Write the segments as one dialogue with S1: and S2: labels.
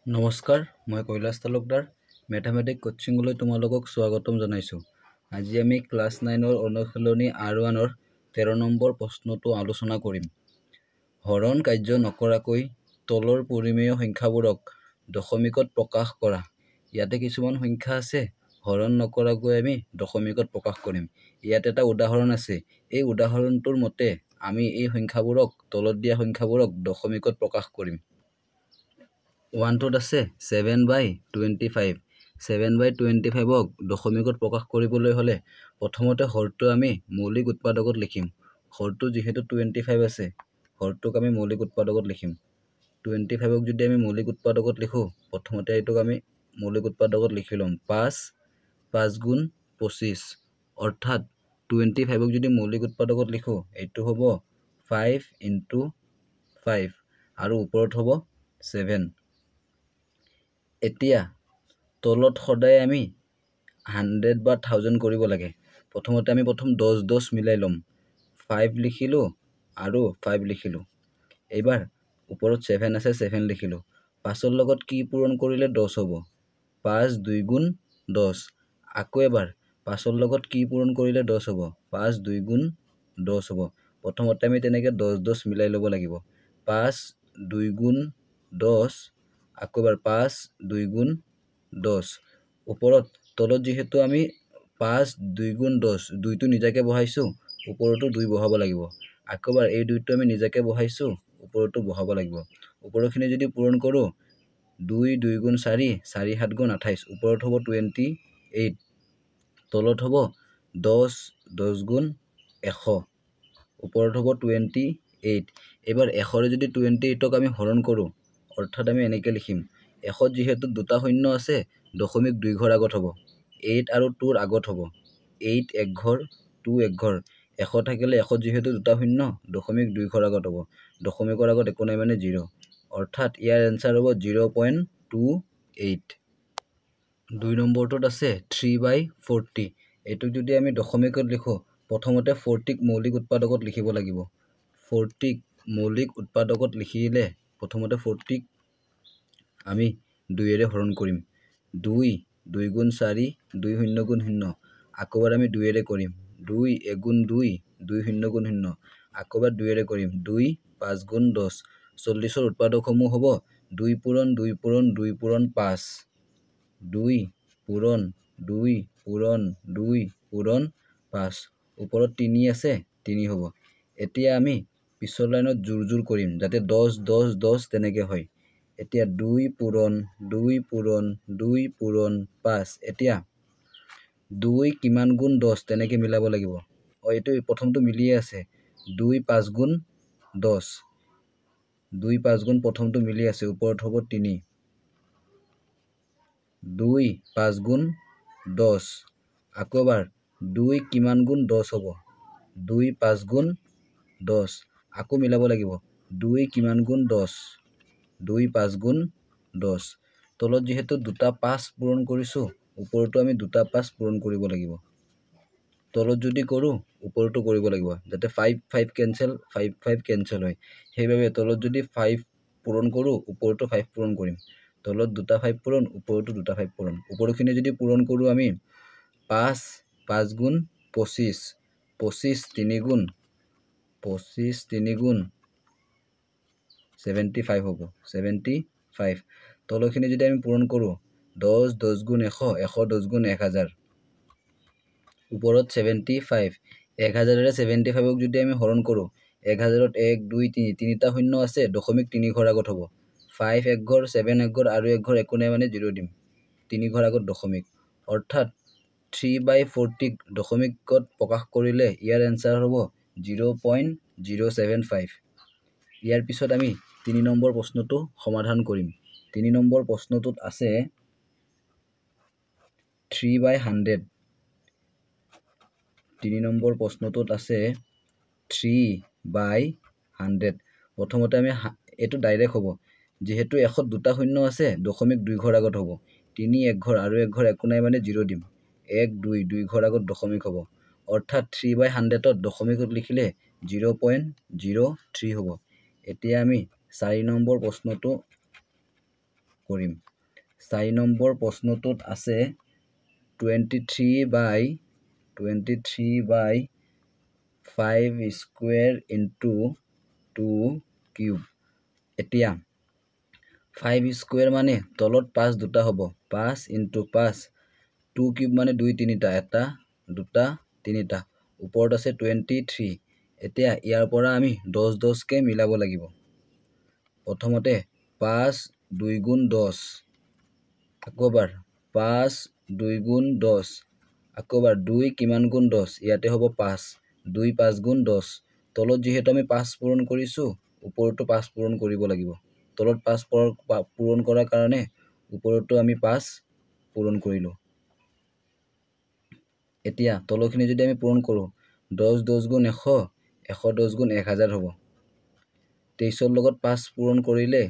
S1: নমস্কাৰ, মই কৈলাশ তালুকদাৰ মেথামেটিক কোচিংলৈ তোমালোকক স্বাগতম জনাইছোঁ। আজি আমি ক্লাছ 9ৰ অনুশীলনী R1ৰ 13 নম্বৰ প্ৰশ্নটো আলোচনা কৰিম। হৰণ কাৰ্য নকৰাকৈ তলৰ পৰিমেয় সংখ্যাবোৰক দশমিকত প্ৰকাশ কৰা। ইয়াতে কিছুমান সংখ্যা আছে, হৰণ নকৰাকৈ আমি দশমিকত প্ৰকাশ কৰিম। ইয়াত এটা উদাহৰণ আছে। এই উদাহৰণটোৰ মতে আমি এই সংখ্যাবোৰক তলত দিয়া সংখ্যাবোৰক দশমিকত প্ৰকাশ কৰিম। 1টোত আছে 7/25। 7/25ক দশমিকত প্ৰকাশ কৰিবলৈ হলে প্ৰথমতে হৰটো আমি মৌলিক উৎপাদকত লিখিম। হৰটো যিহেতু 25 আছে, হৰটোক আমি মৌলিক উৎপাদকত লিখিম। 25ক যদি আমি মৌলিক উৎপাদকত লিখো, প্ৰথমতে এইটোক আমি মৌলিক উৎপাদকত লিখি লম 5 গুণ 25, অৰ্থাৎ 25ক যদি মৌলিক উৎপাদকত লিখো, এইটো হ'ব 5 × 5 আৰু ওপৰত হ'ব 7। এতিয়া তলত সদায় আমি 100 বা 1000 কৰিব লাগে। প্ৰথমতে আমি 10 মিলাই লম। 5 লিখিলো আৰু 5 লিখিলো। এইবাৰ ওপৰত 7 আছে, 7 লিখিলো। 5ৰ লগত কি পূৰণ কৰিলে 10 হ'ব? 5 2 গুণ 10। আকৌ এবাৰ 5ৰ লগত কি পূৰণ কৰিলে 10 হ'ব? 5 2 গুণ 10 হ'ব। প্ৰথমতে আমি তেনেকে 10 মিলাই ল'ব লাগিব। 5 2 গুণ 10, আকৌ এবাৰ 5 2 গুণ 10। ওপৰত তলত যিহেতু আমি 5 2 গুণ 10, 2টো নিজাকে বহাইছো, ওপৰতো 2 বহাব লাগিব। আকৌ এবাৰ এই 2টো আমি নিজাকে বহাইছো, ওপৰতো বহাব লাগিব। ওপৰখিনি যদি পূৰণ কৰো, 2 2 গুণ 4, 4 7 গুণ 28, ওপৰত হ'ব 28, তলত হ'ব 10 10 গুণ 100, ওপৰত হ'ব 28। এবাৰ 100ৰে যদি 28ক আমি হৰণ কৰো, অৰ্থাৎ আমি এনেকে লিখিম। 100 যিহেতু দুটা শূন্য আছে, দশমিক 2 ঘৰ আগত হ'ব। 8 আৰু 2ৰ আগত হ'ব। 8 এক ঘৰ, 2 এক ঘৰ। 100 থাকিলে 100 যিহেতু দুটা শূন্য, দশমিক 2 ঘৰ আগত হ'ব। দশমিকৰ আগত একো নাই মানে 0, অৰ্থাৎ ইয়াৰ এনসাৰ হ'ব 0.28। 2 নম্বৰটোত আছে 3/40। এইটোক যদি আমি দশমিকত লিখো, প্ৰথমতে 40ক মৌলিক উৎপাদকত লিখিব লাগিব। 40ক মৌলিক উৎপাদকত লিখিলে প্ৰথমতে 40ক আমি 2ৰে হৰণ কৰিম। 2 2 গুণ 4, 2 0 গুণ 0। আকৌ এবাৰ আমি 2ৰে কৰিম। 2 1 গুণ 2, 2 0 গুণ 0। আকৌ এবাৰ 2ৰে কৰিম। 2 5 গুণ 10। 40ৰ উৎপাদকসমূহ হ'ব 2 পূৰণ 2 পূৰণ 2 পূৰণ 5, 2 পূৰণ 2 পূৰণ 2 পূৰণ 5। ওপৰত 3 আছে, 3 হ'ব। এতিয়া আমি পিছৰ লাইনত জোৰ কৰিম, যাতে 10 10 10 তেনেকে হয়। এতিয়া 2 পূৰণ 2 পূৰণ 2 পূৰণ 5। এতিয়া 2 কিমান গুণ 10 তেনেকে মিলাব লাগিব। এইটো প্ৰথমটো মিলিয়ে আছে। 2 5 গুণ 10, 2 5 গুণ প্ৰথমটো মিলি আছে, ওপৰত হ'ব 3। 2 5 গুণ 10, আকৌ এবাৰ 2 কিমান গুণ 10 হ'ব? 2 5 গুণ 10, আকৌ মিলাব লাগিব। 2 কিমান গুণ 10? 2 5 গুণ 10। তলত যিহেতু দুটা 5 পূৰণ কৰিছো, ওপৰতো আমি দুটা 5 পূৰণ কৰিব লাগিব। তলত যদি কৰো, ওপৰতো কৰিব লাগিব, যাতে 5 5 কেনসেল, 5 5 কেনসেল হয়। সেইবাবে তলত যদি 5 পূৰণ কৰো, ওপৰতো 5 পূৰণ কৰিম। তলত দুটা 5 পূৰণ, ওপৰতো দুটা 5 পূৰণ। ওপৰখিনি যদি পূৰণ কৰো আমি, 5 5 গুণ 25, 25 3 গুণ 75 হ'ব। 75। তলখিনি যদি আমি পূৰণ কৰো, 10 10 গুণ 100, 100 10 গুণ 1000, ওপৰত 75। 1000ৰে 75ক যদি আমি হৰণ কৰো, 1000ত 1 2 3, তিনিটা শূন্য আছে, দশমিক 3 ঘৰ আগত হ'ব। 5 এক ঘৰ, 7 এক ঘৰ আৰু এক ঘৰ একো নাই মানে 0 দিম। 3 ঘৰ আগত দশমিক, অৰ্থাৎ 3/40ক দশমিকত প্ৰকাশ কৰিলে ইয়াৰ এনসাৰ হ'ব 0.075। ইয়াৰ পিছত আমি 3 নম্বৰ প্ৰশ্নটো সমাধান কৰিম। 3 নম্বৰ প্ৰশ্নটোত আছে 3/100। 3 নম্বৰ প্ৰশ্নটোত আছে 3/100। প্ৰথমতে আমি এইটো ডাইৰেক্ট হ'ব, যিহেতু 100 দুটা শূন্য আছে, দশমিক 2 ঘৰ আগত হ'ব। 3 এক ঘৰ আৰু এক ঘৰ একো নাই মানে 0 দিম। 1 2 2 ঘৰ আগত দশমিক হ'ব, অৰ্থাৎ 3/100ত দশমিকত লিখিলে 0.03 হ'ব। এতিয়া আমি 4 নম্বৰ প্ৰশ্নটো কৰিম 4 নম্বৰ প্ৰশ্নটোত আছে 23/5 স্কুৱেৰ ইনটু 2 কিউব এতিয়া 5 স্কুৱেৰ মানে তলত 5 দুটা হ'ব 5 ইনটু 5 2 কিউব মানে 2 তিনিটা এটা দুটা তিনিটা ওপৰত আছে 23 এতিয়া ইয়াৰ পৰা আমি 10 10 কে মিলাব লাগিব প্ৰথমতে 5 2 গুণ 10 আকৌবাৰ 5 2 গুণ 10 আকৌবাৰ 2 কিমান গুণ 10 ইয়াতে হ'ব 5 2 5 গুণ 10 তলত যেহেতু আমি 5 পূৰণ কৰিছো ওপৰতো 5 পূৰণ কৰিব লাগিব তলত 5 পূৰণ কৰাৰ কাৰণে ওপৰতো আমি 5 পূৰণ কৰিলো এতিয়া তলখিনি যদি আমি পূৰণ কৰো 10 10 গুণ 100 110 গুণ 1000 হ'ব 23 লগত 5 পূৰণ কৰিলে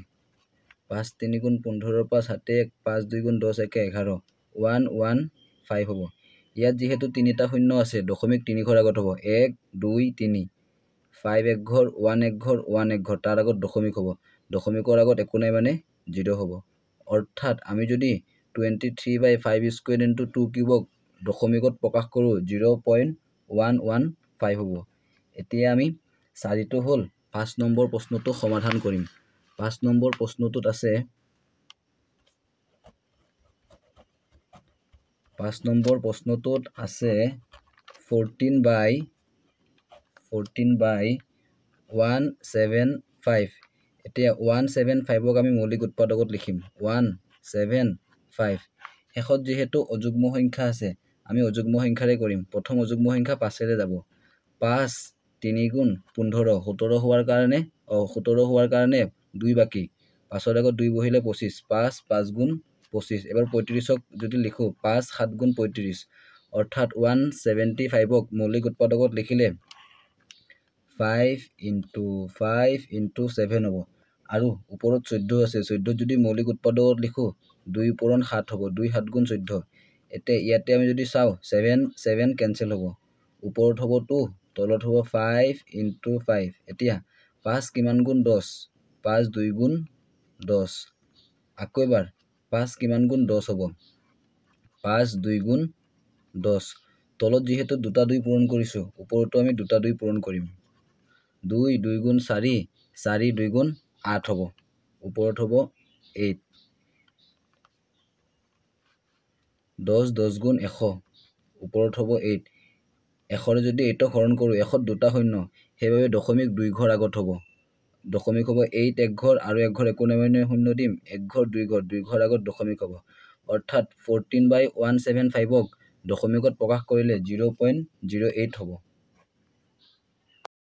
S1: 5 3 গুণ 15 5 7 5 2 গুণ 10 1 11 115 হ'ব ইয়াত যেহেতু তিনিটা শূন্য আছে দশমিক 3 ঘৰ আগত হ'ব 1 2 3 5 এক ঘৰ 1 এক ঘৰ 1 এক ঘৰ তাৰ আগত দশমিক হ'ব দশমিকৰ আগত একো নাই মানে 0 হ'ব অৰ্থাৎ আমি যদি 23/5 স্কুৱেৰ ইনটু 2 কিউবক দশমিকত প্ৰকাশ কৰো 0.115 হ'ব এতিয়া আমি 4টো হ'ল 5 নম্বৰ প্ৰশ্নটো সমাধান কৰিম 5 নম্বৰ প্ৰশ্নটোত আছে 5 নম্বৰ প্ৰশ্নটোত আছে 14/175 এতিয়া 175ক আমি মৌলিক উৎপাদকত লিখিম 175 শেষত যেহেতু অযুগ্ম সংখ্যা আছে আমি অযুগ্ম সংখ্যাৰে কৰিম প্ৰথম অযুগ্ম সংখ্যা 5 ৰে যাব 5 3 গুণ 15 17 হোৱাৰ কাৰণে 2 বাকি 5ৰ আগত 2 বহিলে 25 5 5 গুণ 25 এবাৰ 35ক যদি লিখো 5 7 গুণ 35 অৰ্থাৎ 175ক মৌলিক উৎপাদকত লিখিলে 5 ইনটু 7 হ'ব আৰু ওপৰত 14 আছে 14 যদি মৌলিক উৎপাদকত লিখো 2 পূৰণ 7 হ'ব 2 7 গুণ 14 এতিয়া ইয়াতে আমি যদি চাও 7 7 কেনসেল হ'ব ওপৰত হ'ব 2 তলত হ'ব 5 ইনটু 5 এতিয়া 5 কিমান গুণ 10 5 2 গুণ 10 আকৌ এবাৰ 5 কিমান গুণ 10 হ'ব 5 2 গুণ 10 তলত যেহেতু দুটা 2 পূৰণ কৰিছো ওপৰতো আমি দুটা 2 পূৰণ কৰিম 2 2 গুণ 4 4 2 গুণ 8 হ'ব ওপৰত হ'ব 8 10 10 গুণ 100 ওপৰত হ'ব 8 100ৰে যদি 8ক হৰণ কৰো 100ত দুটা শূন্য সেইবাবে দশমিক 2 ঘৰ আগত হ'ব দশমিক হ'ব 8 এক ঘৰ আৰু এক ঘৰ একো নাই শূন্য দিম এক ঘৰ 2 ঘৰ আগত দশমিক হ'ব অৰ্থাৎ 14/175ক দশমিকত প্ৰকাশ কৰিলে 0.08 হ'ব